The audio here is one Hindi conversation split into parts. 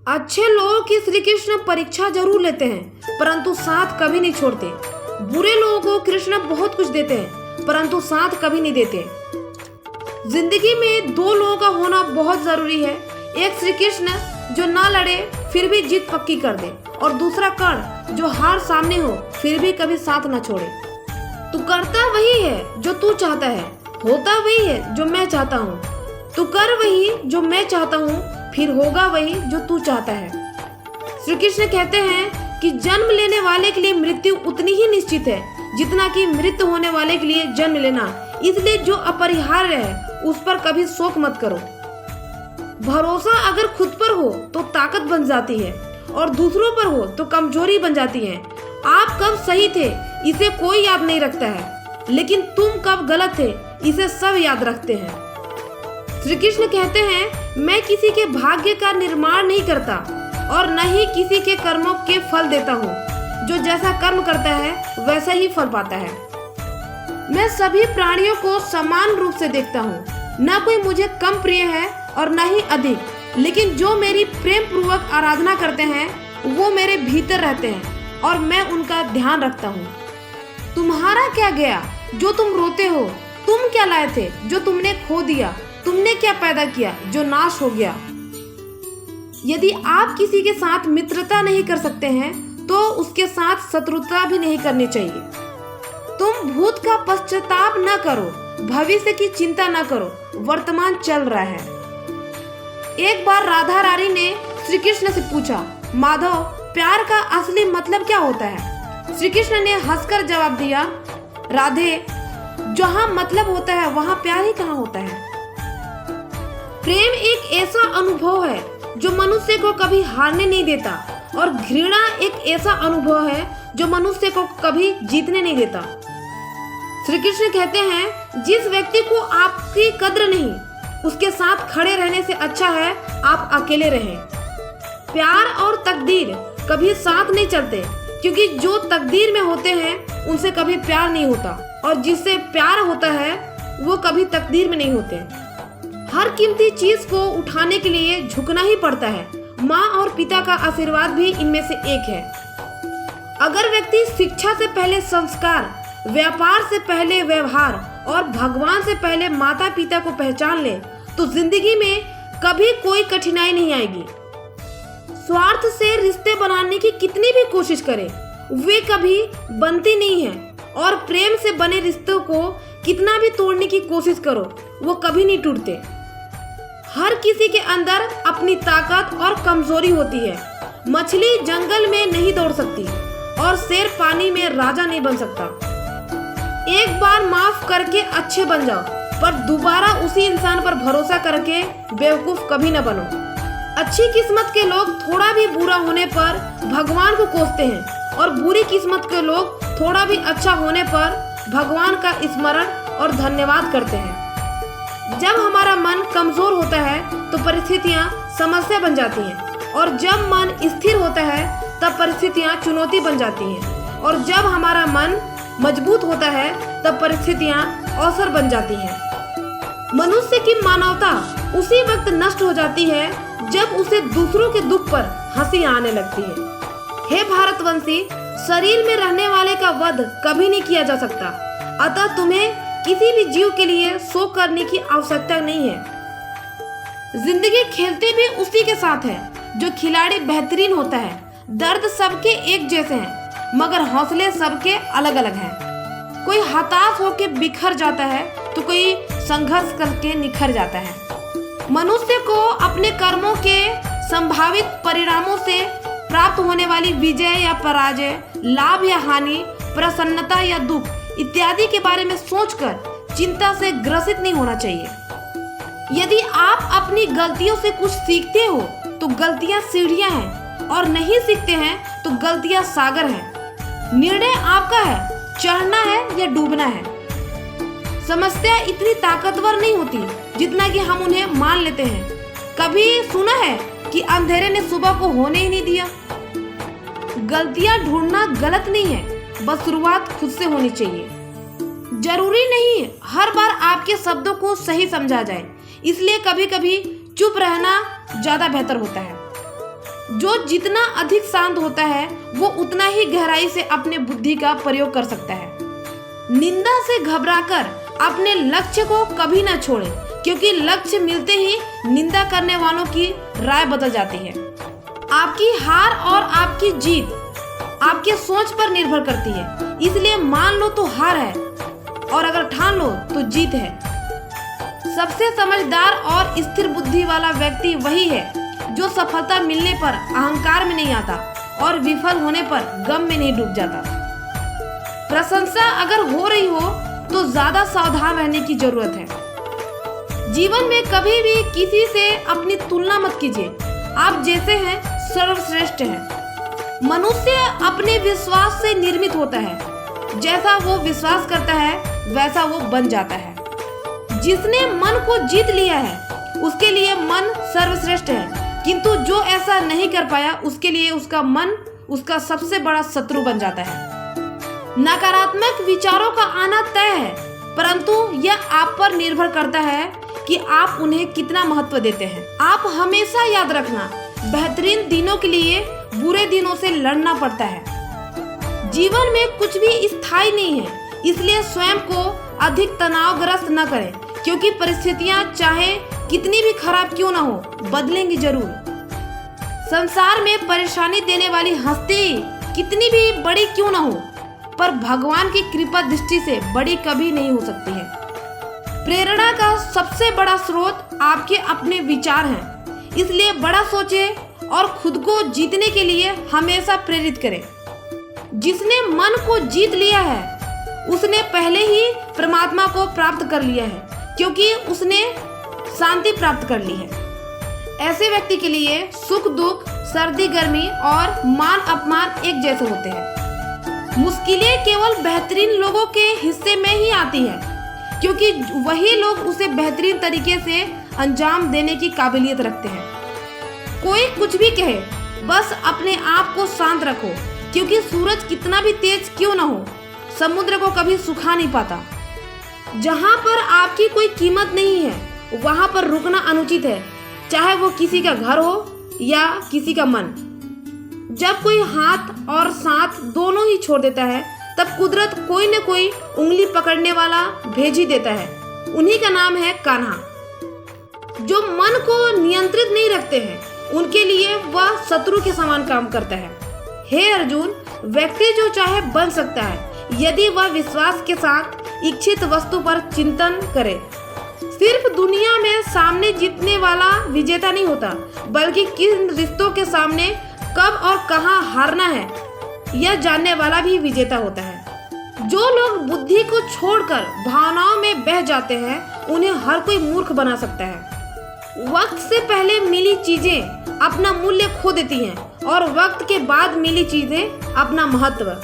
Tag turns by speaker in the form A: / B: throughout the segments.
A: अच्छे लोगों की श्री कृष्ण परीक्षा जरूर लेते हैं, परंतु साथ कभी नहीं छोड़ते। बुरे लोगों को कृष्ण बहुत कुछ देते हैं, परंतु साथ कभी नहीं देते। जिंदगी में दो लोगों का होना बहुत जरूरी है। एक श्री कृष्ण जो ना लड़े फिर भी जीत पक्की कर दे, और दूसरा कर्ण जो हार सामने हो फिर भी कभी साथ ना छोड़े। तू करता वही है जो तू चाहता है, होता वही है जो मैं चाहता हूँ। तू कर वही जो मैं चाहता हूँ, फिर होगा वही जो तू चाहता है। श्री कृष्ण कहते हैं कि जन्म लेने वाले के लिए मृत्यु उतनी ही निश्चित है जितना कि मृत्यु होने वाले के लिए जन्म लेना। इसलिए जो अपरिहार्य है उस पर कभी शोक मत करो। भरोसा अगर खुद पर हो तो ताकत बन जाती है, और दूसरों पर हो तो कमजोरी बन जाती है। आप कब सही थे इसे कोई याद नहीं रखता है, लेकिन तुम कब गलत थे इसे सब याद रखते हैं। श्री कृष्ण कहते हैं, मैं किसी के भाग्य का निर्माण नहीं करता और न ही किसी के कर्मों के फल देता हूँ। जो जैसा कर्म करता है वैसा ही फल पाता है। मैं सभी प्राणियों को समान रूप से देखता हूँ, न कोई मुझे कम प्रिय है और न ही अधिक, लेकिन जो मेरी प्रेम पूर्वक आराधना करते हैं वो मेरे भीतर रहते हैं और मैं उनका ध्यान रखता हूँ। तुम्हारा क्या गया जो तुम रोते हो? तुम क्या लाए थे जो तुमने खो दिया? तुमने क्या पैदा किया जो नाश हो गया? यदि आप किसी के साथ मित्रता नहीं कर सकते हैं तो उसके साथ शत्रुता भी नहीं करनी चाहिए। तुम भूत का पश्चाताप न करो, भविष्य की चिंता न करो, वर्तमान चल रहा है। एक बार राधा रानी ने श्री कृष्ण से पूछा, माधव प्यार का असली मतलब क्या होता है? श्री कृष्ण ने हंसकर जवाब दिया, राधे जहाँ मतलब होता है वहाँ प्यार ही कहाँ होता है। प्रेम एक ऐसा अनुभव है जो मनुष्य को कभी हारने नहीं देता, और घृणा एक ऐसा अनुभव है जो मनुष्य को कभी जीतने नहीं देता। श्री कृष्ण कहते हैं, जिस व्यक्ति को आपकी कद्र नहीं उसके साथ खड़े रहने से अच्छा है आप अकेले रहें। प्यार और तकदीर कभी साथ नहीं चलते, क्योंकि जो तकदीर में होते हैं उनसे कभी प्यार नहीं होता, और जिससे प्यार होता है वो कभी तकदीर में नहीं होते। हर कीमती चीज को उठाने के लिए झुकना ही पड़ता है। माँ और पिता का आशीर्वाद भी इनमें से एक है। अगर व्यक्ति शिक्षा से पहले संस्कार, व्यापार से पहले व्यवहार और भगवान से पहले माता पिता को पहचान ले तो जिंदगी में कभी कोई कठिनाई नहीं आएगी। स्वार्थ से रिश्ते बनाने की कितनी भी कोशिश करें वे कभी बनती नहीं है, और प्रेम से बने रिश्तों को कितना भी तोड़ने की कोशिश करो वो कभी नहीं टूटते। हर किसी के अंदर अपनी ताकत और कमजोरी होती है। मछली जंगल में नहीं दौड़ सकती और शेर पानी में राजा नहीं बन सकता। एक बार माफ करके अच्छे बन जाओ, पर दोबारा उसी इंसान पर भरोसा करके बेवकूफ कभी न बनो। अच्छी किस्मत के लोग थोड़ा भी बुरा होने पर भगवान को कोसते हैं, और बुरी किस्मत के लोग थोड़ा भी अच्छा होने पर भगवान का स्मरण और धन्यवाद करते हैं। जब हमारा मन कमजोर होता है तो परिस्थितियाँ समस्या बन जाती हैं, और जब मन स्थिर होता है तब परिस्थितियाँ चुनौती बन जाती हैं, और जब हमारा मन मजबूत होता है तब परिस्थितियाँ अवसर बन जाती हैं। मनुष्य की मानवता उसी वक्त नष्ट हो जाती है जब उसे दूसरों के दुख पर हंसी आने लगती है। हे भारतवंशी, शरीर में रहने वाले का वध कभी नहीं किया जा सकता, अतः तुम्हें किसी भी जीव के लिए शोक करने की आवश्यकता नहीं है। जिंदगी खेलते भी उसी के साथ है जो खिलाड़ी बेहतरीन होता है। दर्द सबके एक जैसे हैं, मगर हौसले सबके अलग अलग हैं। कोई हताश होकर बिखर जाता है तो कोई संघर्ष करके निखर जाता है। मनुष्य को अपने कर्मों के संभावित परिणामों से प्राप्त होने वाली विजय या पराजय, लाभ या हानि, प्रसन्नता या दुख इत्यादि के बारे में सोचकर चिंता से ग्रसित नहीं होना चाहिए। यदि आप अपनी गलतियों से कुछ सीखते हो तो गलतियां सीढ़ियां हैं, और नहीं सीखते हैं तो गलतियां सागर हैं। निर्णय आपका है, चढ़ना है या डूबना है। समस्या इतनी ताकतवर नहीं होती जितना कि हम उन्हें मान लेते हैं। कभी सुना है कि अंधेरे ने सुबह को होने ही नहीं दिया? गलतियां ढूंढना गलत नहीं है, बस शुरुआत खुद से होनी चाहिए। जरूरी नहीं हर बार आपके शब्दों को सही समझा जाए, इसलिए कभी कभी चुप रहना ज्यादा बेहतर होता है। जो जितना अधिक शांत होता है वो उतना ही गहराई से अपने बुद्धि का प्रयोग कर सकता है। निंदा से घबराकर अपने लक्ष्य को कभी न छोड़ें, क्योंकि लक्ष्य मिलते ही निंदा करने वालों की राय बदल जाती है। आपकी हार और आपकी जीत आपके सोच पर निर्भर करती है, इसलिए मान लो तो हार है और अगर ठान लो तो जीत है। सबसे समझदार और स्थिर बुद्धि वाला व्यक्ति वही है जो सफलता मिलने पर अहंकार में नहीं आता और विफल होने पर गम में नहीं डूब जाता। प्रशंसा अगर हो रही हो तो ज्यादा सावधान रहने की जरूरत है। जीवन में कभी भी किसी से अपनी तुलना मत कीजिए। आप जैसे हैं सर्वश्रेष्ठ हैं। मनुष्य अपने विश्वास से निर्मित होता है। जैसा वो विश्वास करता है वैसा वो बन जाता है। जिसने मन को जीत लिया है उसके लिए मन सर्वश्रेष्ठ है, किंतु जो ऐसा नहीं कर पाया उसके लिए उसका मन उसका सबसे बड़ा शत्रु बन जाता है। नकारात्मक विचारों का आना तय है, परंतु यह आप पर निर्भर करता है कि आप उन्हें कितना महत्व देते हैं। आप हमेशा याद रखना, बेहतरीन दिनों के लिए बुरे दिनों से लड़ना पड़ता है। जीवन में कुछ भी स्थायी नहीं है, इसलिए स्वयं को अधिक तनावग्रस्त न करें, क्योंकि परिस्थितियां चाहे कितनी भी खराब क्यों ना हो बदलेंगी जरूर। संसार में परेशानी देने वाली हस्ती कितनी भी बड़ी क्यों ना हो, पर भगवान की कृपा दृष्टि से बड़ी कभी नहीं हो सकती है। प्रेरणा का सबसे बड़ा स्रोत आपके अपने विचार हैं, इसलिए बड़ा सोचें और खुद को जीतने के लिए हमेशा प्रेरित करें। जिसने मन को जीत लिया है उसने पहले ही परमात्मा को प्राप्त कर लिया है, क्योंकि उसने शांति प्राप्त कर ली है। ऐसे व्यक्ति के लिए सुख दुख, सर्दी गर्मी और मान अपमान एक जैसे होते हैं। मुश्किलें केवल बेहतरीन लोगों के हिस्से में ही आती हैं, क्योंकि वही लोग उसे बेहतरीन तरीके से अंजाम देने की काबिलियत रखते हैं। कोई कुछ भी कहे, बस अपने आप को शांत रखो, क्योंकि सूरज कितना भी तेज क्यों ना हो समुद्र को कभी सुखा नहीं पाता। जहाँ पर आपकी कोई कीमत नहीं है वहाँ पर रुकना अनुचित है, चाहे वो किसी का घर हो या किसी का मन। जब कोई हाथ और साथ दोनों ही छोड़ देता है तब कुदरत कोई न कोई उंगली पकड़ने वाला भेज ही देता है। उन्हीं का नाम है कान्हा। जो मन को नियंत्रित नहीं रखते हैं उनके लिए वह शत्रु के समान काम करता है। हे अर्जुन, व्यक्ति जो चाहे बन सकता है यदि वह विश्वास के साथ इच्छित वस्तु पर चिंतन करे। सिर्फ दुनिया में सामने जीतने वाला विजेता नहीं होता, बल्कि किन रिश्तों के सामने कब और कहां हारना है यह जानने वाला भी विजेता होता है। जो लोग बुद्धि को छोड़कर भावनाओं में बह जाते हैं उन्हें हर कोई मूर्ख बना सकता है। वक्त से पहले मिली चीजें अपना मूल्य खो देती हैं और वक्त के बाद मिली चीजें अपना महत्व।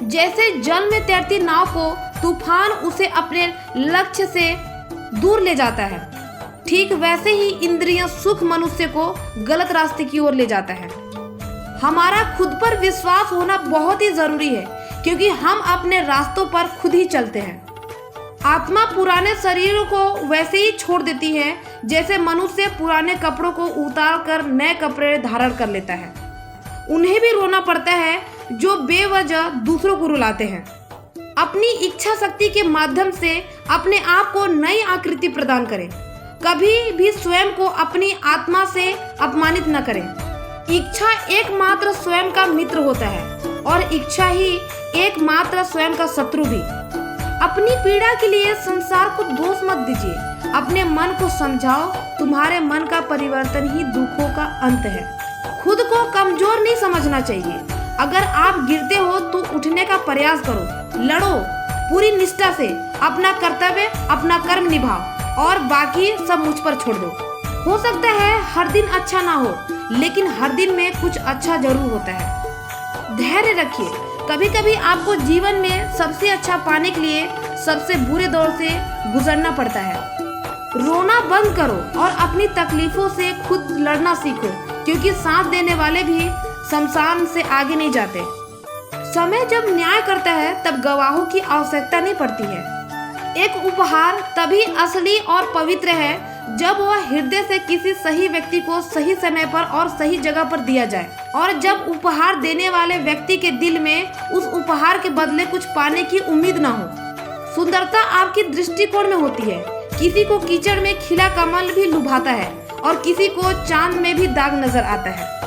A: जैसे जल में तैरती नाव को तूफान उसे अपने लक्ष्य से दूर ले जाता है, ठीक वैसे ही इंद्रियां सुख मनुष्य को गलत रास्ते की ओर ले जाता है। हमारा खुद पर विश्वास होना बहुत ही जरूरी है, क्योंकि हम अपने रास्तों पर खुद ही चलते हैं। आत्मा पुराने शरीर को वैसे ही छोड़ देती है जैसे मनुष्य पुराने कपड़ों को उतार कर नए कपड़े धारण कर लेता है। उन्हें भी रोना पड़ता है जो बेवजह दूसरों को रुलाते हैं। अपनी इच्छा शक्ति के माध्यम से अपने आप को नई आकृति प्रदान करें। कभी भी स्वयं को अपनी आत्मा से अपमानित न करें। इच्छा एकमात्र स्वयं का मित्र होता है और इच्छा ही एकमात्र स्वयं का शत्रु भी। अपनी पीड़ा के लिए संसार को दोष मत दीजिए। अपने मन को समझाओ, तुम्हारे मन का परिवर्तन ही दुखों का अंत है। खुद को कमजोर नहीं समझना चाहिए। अगर आप गिरते हो तो उठने का प्रयास करो, लड़ो पूरी निष्ठा से, अपना कर्तव्य अपना कर्म निभाओ और बाकी सब मुझ पर छोड़ दो। हो सकता है हर दिन अच्छा ना हो, लेकिन हर दिन में कुछ अच्छा जरूर होता है। धैर्य रखिए। कभी कभी आपको जीवन में सबसे अच्छा पाने के लिए सबसे बुरे दौर से गुजरना पड़ता है। रोना बंद करो और अपनी तकलीफों से खुद लड़ना सीखो, क्योंकि साथ देने वाले भी शमशान से आगे नहीं जाते। समय जब न्याय करता है तब गवाहों की आवश्यकता नहीं पड़ती है। एक उपहार तभी असली और पवित्र है जब वह हृदय से किसी सही व्यक्ति को सही समय पर और सही जगह पर दिया जाए, और जब उपहार देने वाले व्यक्ति के दिल में उस उपहार के बदले कुछ पाने की उम्मीद ना हो। सुंदरता आपकी दृष्टिकोण में होती है। किसी को कीचड़ में खिला कमल भी लुभाता है और किसी को चांद में भी दाग नजर आता है।